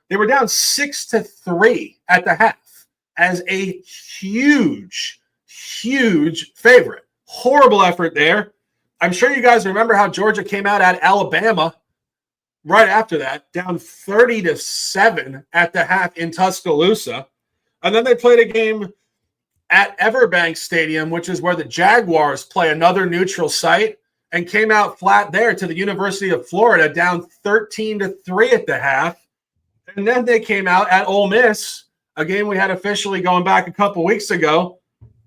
B: They were down 6-3 at the half as a huge, huge favorite. Horrible effort there. I'm sure you guys remember how Georgia came out at Alabama right after that, down 30-7 at the half in Tuscaloosa. And then they played a game at Everbank Stadium, which is where the Jaguars play another neutral site, and came out flat there to the University of Florida, down 13-3 at the half. And then they came out at Ole Miss, a game we had officially going back a couple weeks ago,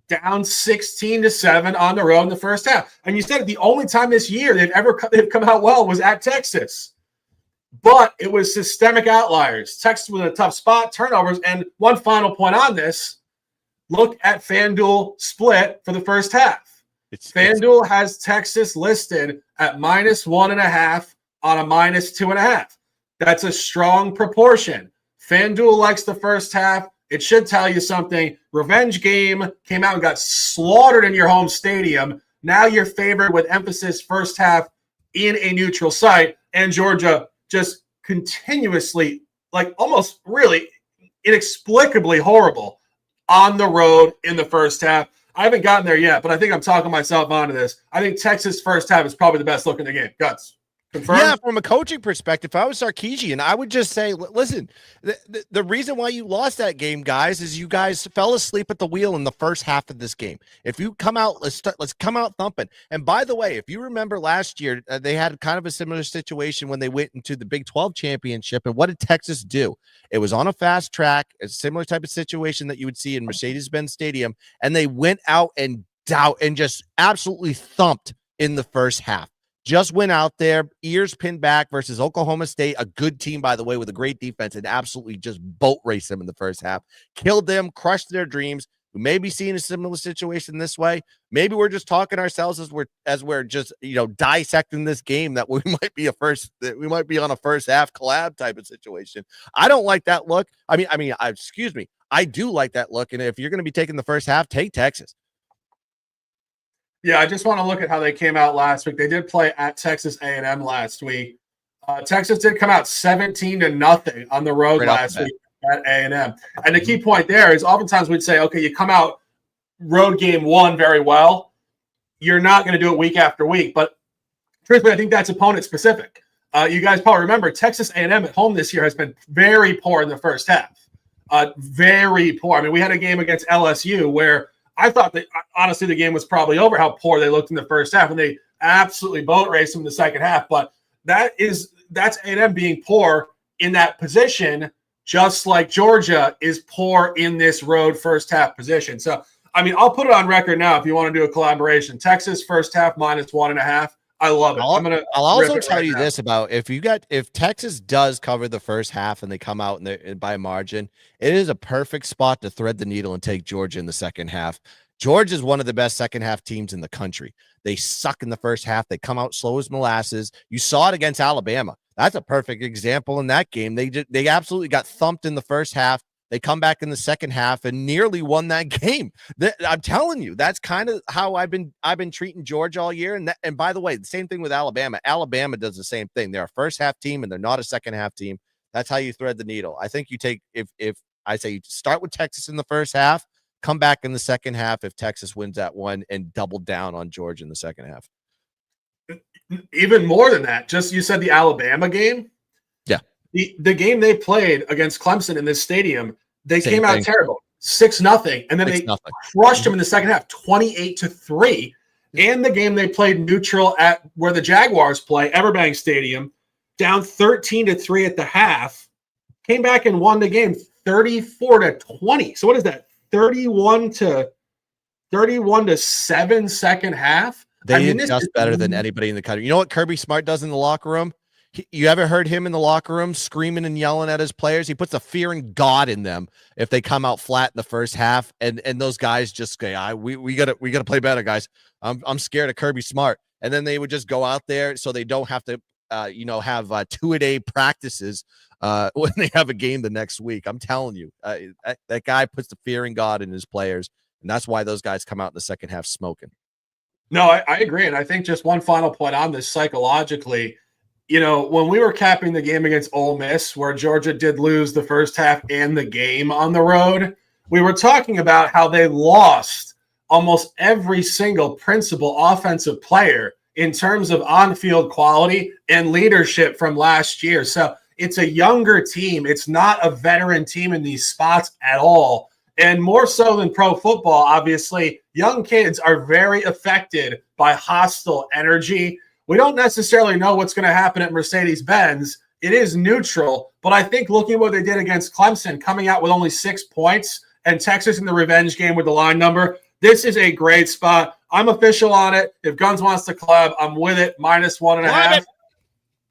B: down 16-7 on the road in the first half. And you said the only time this year they've come out well was at Texas. But it was systemic outliers. Texas was in a tough spot, turnovers. And one final point on this, look at FanDuel split for the first half. FanDuel has Texas listed at -1.5 on a -2.5. That's a strong proportion. FanDuel likes the first half. It should tell you something. Revenge game came out and got slaughtered in your home stadium. Now you're favored with emphasis first half in a neutral site. And Georgia just continuously, like almost really inexplicably horrible on the road in the first half. I haven't gotten there yet, but I think I'm talking myself onto this. I think Texas first half is probably the best look in the game. Guts. Confirmed?
C: Yeah, from a coaching perspective, if I was Sarkisian, I would just say, listen, the reason why you lost that game, guys, is you guys fell asleep at the wheel in the first half of this game. If you come out, let's come out thumping. And by the way, if you remember last year, they had kind of a similar situation when they went into the Big 12 championship. And what did Texas do? It was on a fast track, a similar type of situation that you would see in Mercedes-Benz Stadium, and they went out and just absolutely thumped in the first half. Just went out there, ears pinned back versus Oklahoma State, a good team, by the way, with a great defense, and absolutely just boat raced them in the first half. Killed them, crushed their dreams. who may be seeing a similar situation this way. Maybe we're just talking ourselves as we're just dissecting this game that we might be on a first half collab type of situation. I don't like that look. Excuse me. I do like that look. And if you're going to be taking the first half, take Texas.
B: Yeah, I just want to look at how they came out last week. They did play at Texas A&M last week. Texas did come out 17-0 on the road last week at A&M. And the key point there is oftentimes we'd say, okay, you come out road game one very well. You're not going to do it week after week. But truthfully, I think that's opponent specific. You guys probably remember Texas A&M at home this year has been very poor in the first half. Very poor. I mean, we had a game against LSU where I thought that honestly the game was probably over how poor they looked in the first half, and they absolutely boat raced them in the second half. But that's A&M being poor in that position, just like Georgia is poor in this road first half position. So, I mean, I'll put it on record now if you want to do a collaboration. Texas first half -1.5. I love it.
C: I'll also tell you this about if Texas does cover the first half and they come out by a margin, it is a perfect spot to thread the needle and take Georgia in the second half. Georgia is one of the best second half teams in the country. They suck in the first half. They come out slow as molasses. You saw it against Alabama. That's a perfect example in that game. They absolutely got thumped in the first half. They come back in the second half and nearly won that game. I'm telling you, that's kind of how I've been treating Georgia all year. And by the way, the same thing with Alabama. Alabama does the same thing. They're a first half team and they're not a second half team. That's how you thread the needle. I think you take if I say you start with Texas in the first half, come back in the second half if Texas wins that one, and double down on Georgia in the second half.
B: Even more than that, you said the Alabama game.
C: Yeah.
B: The game they played against Clemson in this stadium, they came out terrible, 6-0, and then they crushed them in the second half, 28-3. And the game they played neutral at where the Jaguars play, Everbank Stadium, down 13-3 at the half, came back and won the game 34-20. So what is that? 31-7 second half.
C: They adjust better than anybody in the country. You know what Kirby Smart does in the locker room? You ever heard him in the locker room screaming and yelling at his players? He puts a fear in God in them if they come out flat in the first half, and those guys just say, we gotta play better, guys. I'm scared of Kirby Smart. And then they would just go out there so they don't have to have 2-a-day practices when they have a game the next week. I'm telling you, that guy puts the fear in God in his players, and that's why those guys come out in the second half smoking.
B: No, I agree. And I think just one final point on this psychologically, when we were capping the game against Ole Miss, where Georgia did lose the first half and the game on the road, we were talking about how they lost almost every single principal offensive player in terms of on-field quality and leadership from last year. So it's a younger team. It's not a veteran team in these spots at all. And more so than pro football, obviously, young kids are very affected by hostile energy. We don't necessarily know what's going to happen at Mercedes-Benz. It is neutral, but I think looking at what they did against Clemson, coming out with only 6 points, and Texas in the revenge game with the line number, this is a great spot. I'm official on it. If Guns wants to collab, I'm with it. -1.5.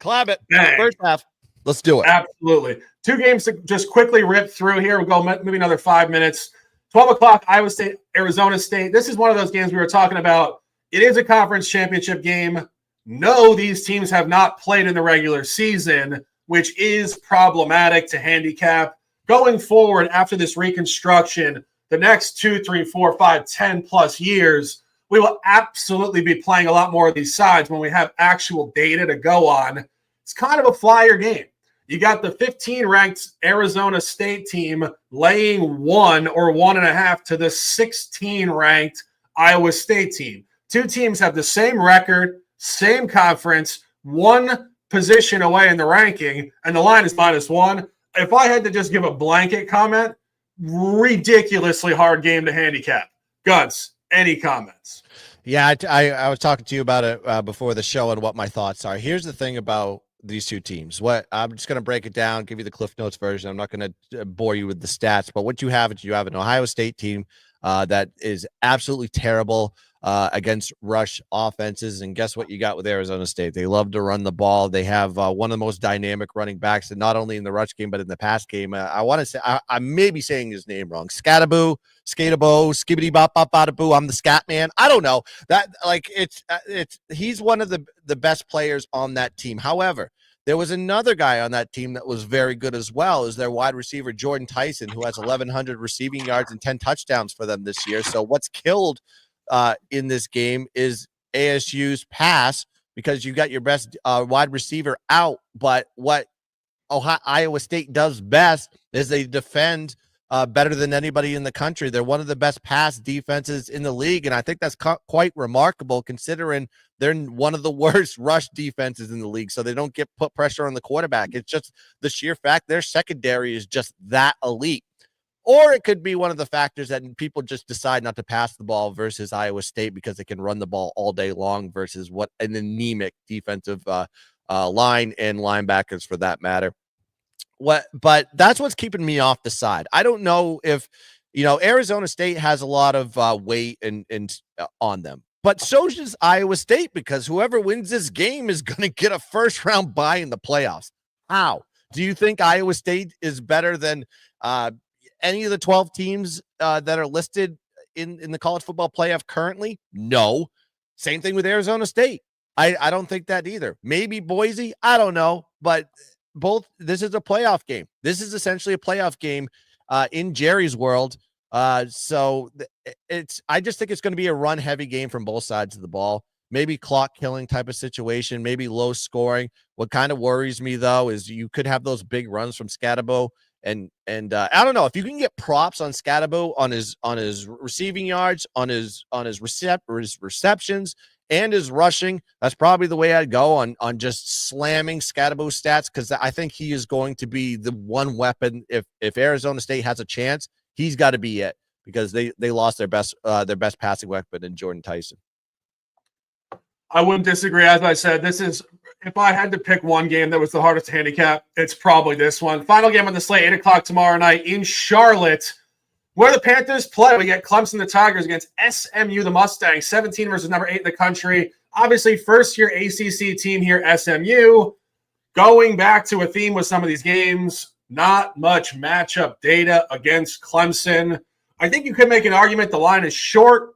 C: Collab it.
B: Bang.
C: First half. Let's do it.
B: Absolutely. 2 games to just quickly rip through here. We'll go maybe another 5 minutes. 12 o'clock, Iowa State, Arizona State. This is one of those games we were talking about. It is a conference championship game. No, these teams have not played in the regular season, which is problematic to handicap. Going forward after this reconstruction, the next 2, 3, 4, 5, 10 plus years, we will absolutely be playing a lot more of these sides when we have actual data to go on. It's kind of a flyer game. You got the 15-ranked Arizona State team laying 1 or 1.5 to the 16-ranked Iowa State team. 2 teams have the same record, same conference, 1 position away in the ranking, and the line is -1. If I had to just give a blanket comment, ridiculously hard game to handicap. Guns, any comments?
C: Yeah, I was talking to you about it before the show and what my thoughts are. Here's the thing about these 2 teams. I'm just going to break it down, give you the Cliff Notes version. I'm not going to bore you with the stats, but what you have is you have an Ohio State team that is absolutely terrible. against rush offenses. And guess what you got with Arizona State? They love to run the ball. They have one of the most dynamic running backs, and not only in the rush game, but in the pass game. I want to say, I may be saying his name wrong. Skatabo, skibbity bop bop bada boo. I'm the scat man. I don't know that. Like he's one of the best players on that team. However, there was another guy on that team that was very good as well, is their wide receiver, Jordan Tyson, who has 1,100 receiving yards and 10 touchdowns for them this year. So what's killed in this game is ASU's pass, because you got your best wide receiver out. But what Iowa State does best is they defend better than anybody in the country. They're one of the best pass defenses in the league, and I think that's quite remarkable considering they're one of the worst rush defenses in the league, so they don't put pressure on the quarterback. It's just the sheer fact their secondary is just that elite. Or it could be one of the factors that people just decide not to pass the ball versus Iowa State because they can run the ball all day long versus what an anemic defensive line and linebackers for that matter. But that's what's keeping me off the side. I don't know if, Arizona State has a lot of weight and on them, but so does Iowa State, because whoever wins this game is going to get a first round bye in the playoffs. How do you think Iowa State is better than any of the 12 teams that are listed in the college football playoff currently? No. Same thing with Arizona State. I don't think that either. Maybe Boise. I don't know, but this is a playoff game. This is essentially a playoff game in Jerry's world. I just think it's going to be a run heavy game from both sides of the ball. Maybe clock killing type of situation, maybe low scoring. What kind of worries me though is you could have those big runs from Skatabo. And I don't know if you can get props on Skatabo on his receiving yards, on his receptions, and his rushing. That's probably the way I'd go on just slamming Skatabo stats, because I think he is going to be the one weapon. If Arizona State has a chance, he's got to be it, because they lost their best passing weapon in Jordan Tyson.
B: I wouldn't disagree. As I said, if I had to pick one game that was the hardest to handicap, it's probably this one. Final game on the slate, 8 o'clock tomorrow night in Charlotte, where the Panthers play. We get Clemson the Tigers against SMU the Mustangs, 17 versus number 8 in the country. Obviously, first-year ACC team here, SMU. Going back to a theme with some of these games, not much matchup data against Clemson. I think you could make an argument the line is short.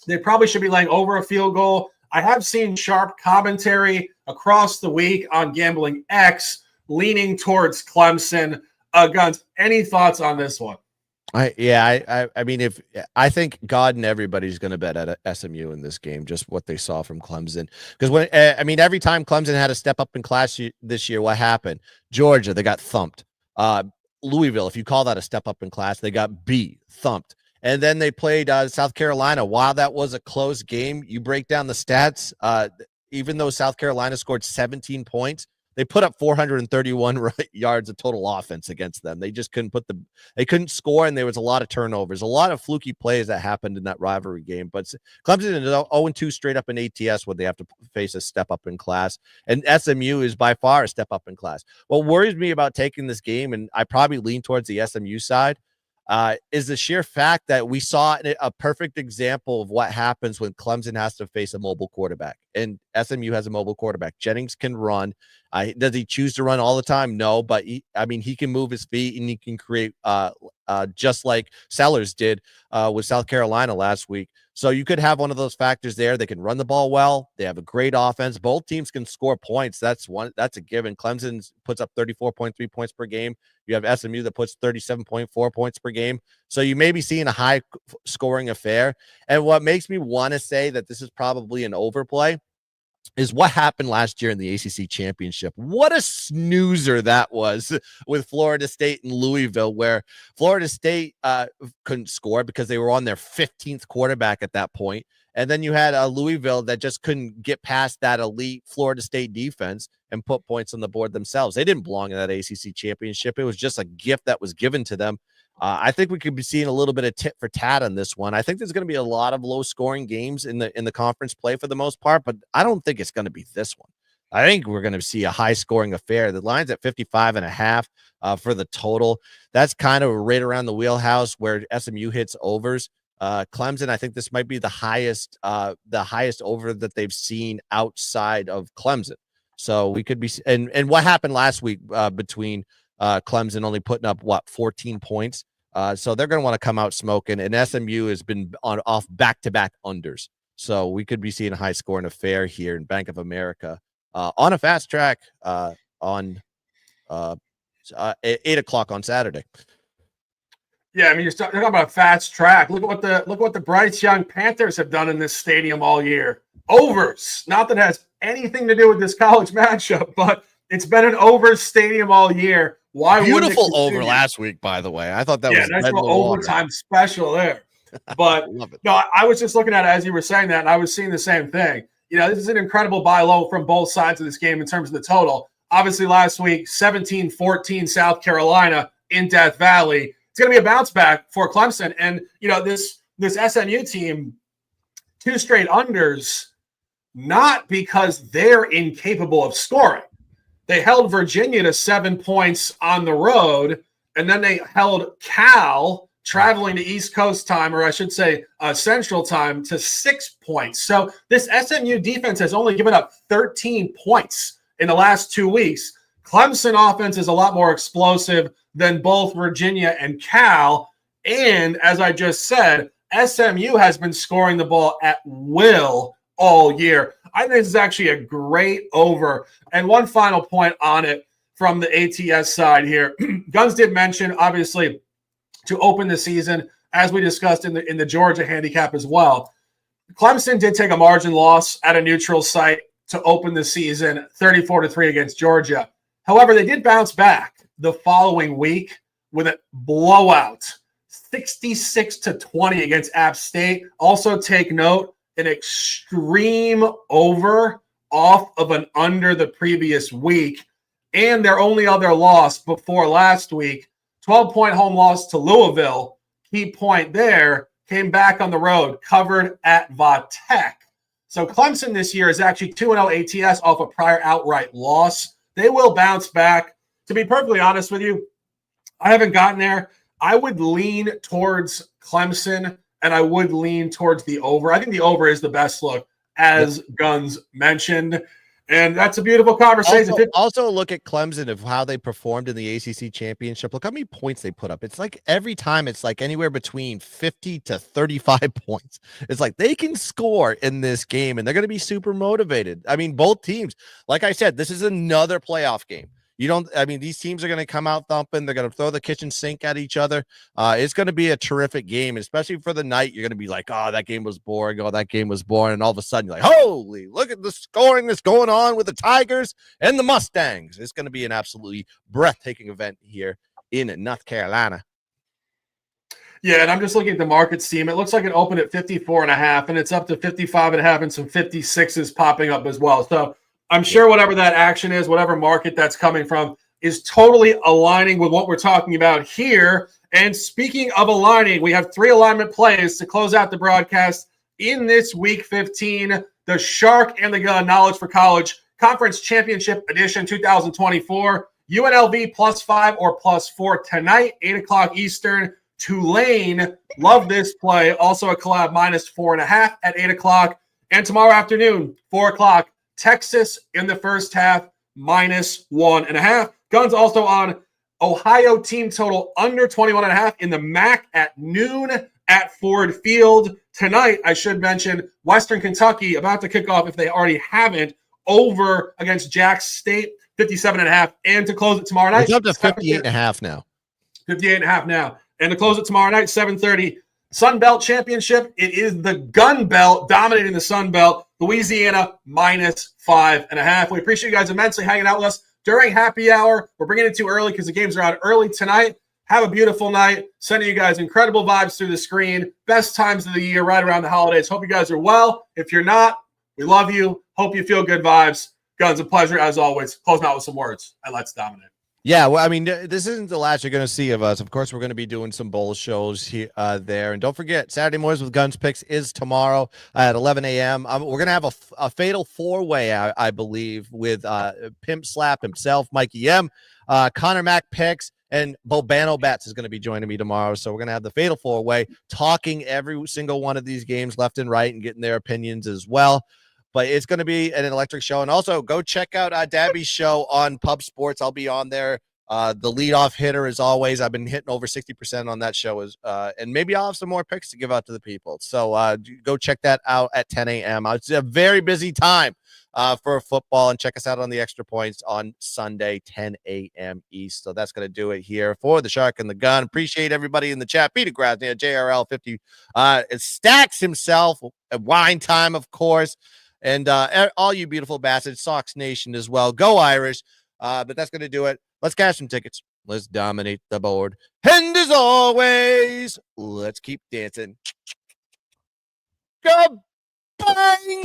B: They probably should be laying over a field goal. I have seen sharp commentary across the week on Gambling X leaning towards Clemson. Guns, any thoughts on this one?
C: I mean, I think God and everybody's going to bet at SMU in this game, just what they saw from Clemson. Because every time Clemson had a step up in class this year, what happened? Georgia, they got thumped. Louisville, if you call that a step up in class, they got thumped. And then they played South Carolina. While that was a close game, you break down the stats. Even though South Carolina scored 17 points, they put up 431 yards of total offense against them. They just they couldn't score, and there was a lot of turnovers, a lot of fluky plays that happened in that rivalry game. But Clemson is 0-2 straight up in ATS when they have to face a step up in class, and SMU is by far a step up in class. What worries me about taking this game, and I probably lean towards the SMU side, is the sheer fact that we saw a perfect example of what happens when Clemson has to face a mobile quarterback, and SMU has a mobile quarterback. Jennings can run. Does he choose to run all the time? No, but he can move his feet, and he can create just like Sellers did with South Carolina last week. So you could have one of those factors there. They can run the ball well. They have a great offense. Both teams can score points. That's a given. Clemson puts up 34.3 points per game. You have SMU that puts 37.4 points per game. So you may be seeing a high scoring affair. And what makes me want to say that this is probably an overplay is what happened last year in the ACC championship. What a snoozer that was with Florida State and Louisville, where Florida State couldn't score because they were on their 15th quarterback at that point. And then you had Louisville that just couldn't get past that elite Florida State defense and put points on the board themselves. They didn't belong in that ACC championship. It was just a gift that was given to them. I think we could be seeing a little bit of tit for tat on this one. I think there's going to be a lot of low scoring games in the conference play for the most part, but I don't think it's going to be this one. I think we're going to see a high scoring affair. The line's at 55.5 for the total. That's kind of right around the wheelhouse where SMU hits overs. Clemson, I think this might be the highest over that they've seen outside of Clemson. So we could be, and what happened last week between Clemson only putting up 14 points. So they're going to want to come out smoking, and SMU has been off back-to-back unders. So we could be seeing a high-scoring affair here in Bank of America on a fast track on 8 o'clock on Saturday.
B: Yeah, I mean, you're talking about a fast track. Look at what the Bryce Young Panthers have done in this stadium all year. Overs. Not that it has anything to do with this college matchup, but it's been an over stadium all year. Why
C: beautiful over last week, by the way. I thought that was
B: nice little overtime special there. But no, I was just looking at it as you were saying that, and I was seeing the same thing. This is an incredible buy low from both sides of this game in terms of the total. Obviously, last week, 17-14 South Carolina in Death Valley. It's going to be a bounce back for Clemson. And, this SMU team, 2 straight unders, not because they're incapable of scoring. They held Virginia to 7 points on the road, and then they held Cal traveling to East Coast time, or I should say Central time, to 6 points. So this SMU defense has only given up 13 points in the last 2 weeks. Clemson offense is a lot more explosive than both Virginia and Cal. And as I just said, SMU has been scoring the ball at will all year. I think this is actually a great over. And one final point on it from the ATS side here. Guns did mention, obviously, to open the season, as we discussed in the Georgia handicap as well. Clemson did take a margin loss at a neutral site to open the season, 34-3 against Georgia. However, they did bounce back the following week with a blowout, 66-20 against App State. Also take note, an extreme over off of an under the previous week. And their only other loss before last week, 12-point home loss to Louisville. Key point there, came back on the road, covered at Vatech. So Clemson this year is actually 2-0 ATS off a prior outright loss. They will bounce back. To be perfectly honest with you, I haven't gotten there. I would lean towards Clemson, and I would lean towards the over. I think the over is the best look, as Guns mentioned. And that's a beautiful conversation.
C: Also look at Clemson of how they performed in the ACC championship. Look how many points they put up. It's like every time it's like anywhere between 50 to 35 points. It's like they can score in this game, and they're going to be super motivated. I mean, both teams, like I said, this is another playoff game. These teams are going to come out thumping. They're going to throw the kitchen sink at each other. It's going to be a terrific game, especially for the night. You're going to be like, oh, that game was boring. Oh, that game was boring. And all of a sudden, you're like, holy, look at the scoring that's going on with the Tigers and the Mustangs. It's going to be an absolutely breathtaking event here in North Carolina.
B: Yeah, and I'm just looking at the market steam. It looks like it opened at 54.5, and it's up to 55.5, and some 56s popping up as well. So I'm sure whatever that action is, whatever market that's coming from, is totally aligning with what we're talking about here. And speaking of aligning, we have 3 alignment plays to close out the broadcast in this Week 15, the Shark and the Gun Knowledge for College Conference Championship Edition 2024. UNLV +5 or +4 tonight, 8 o'clock Eastern. Tulane, love this play. Also a collab -4.5 at 8 o'clock. And tomorrow afternoon, 4 o'clock, Texas in the first half, -1.5. Guns also on Ohio team total under 21.5 in the MAC at noon at Ford Field. Tonight, I should mention, Western Kentucky about to kick off, if they already haven't, over against Jack State, 57.5. And to close it tomorrow night.
C: It's up to 58.5 now.
B: 58.5 now. And to close it tomorrow night, 7:30, Sun Belt Championship. It is the Gun Belt dominating the Sun Belt. Louisiana -5.5. We appreciate you guys immensely hanging out with us during happy hour. We're bringing it too early because the games are out early tonight. Have a beautiful night. Sending you guys incredible vibes through the screen. Best times of the year right around the holidays. Hope you guys are well. If you're not, we love you. Hope you feel good vibes. Guns, a pleasure as always. Closing out with some words, and let's dominate.
C: Yeah, well, I mean, this isn't the last you're going to see of us. Of course, we're going to be doing some bowl shows here, there. And don't forget, Saturday Mornings with GunzPicks is tomorrow at 11 a.m. We're going to have a fatal 4-way, I believe, with Pimp Slap himself, Mikey M, Connor Mack Picks, And Bobano Bats is going to be joining me tomorrow. So we're going to have the Fatal Four-Way talking every single one of these games left and right and getting their opinions as well. But it's going to be an electric show. And also go check out Dabby's show on Pub Sports. I'll be on there. The leadoff hitter, as always. I've been hitting over 60% on that show. And maybe I'll have some more picks to give out to the people. So go check that out at 10 a.m. It's a very busy time for football, and check us out on the Extra Points on Sunday, 10 a.m. East. So that's going to do it here for the Shark and the Gun. Appreciate everybody in the chat. Peter Grasnia, JRL50, Stacks himself, Wine Time, of course, and all you beautiful bastards, Sox Nation as well. Go Irish. But that's going to do it. Let's cash some tickets. Let's dominate the board. And as always, let's keep dancing. Go bang!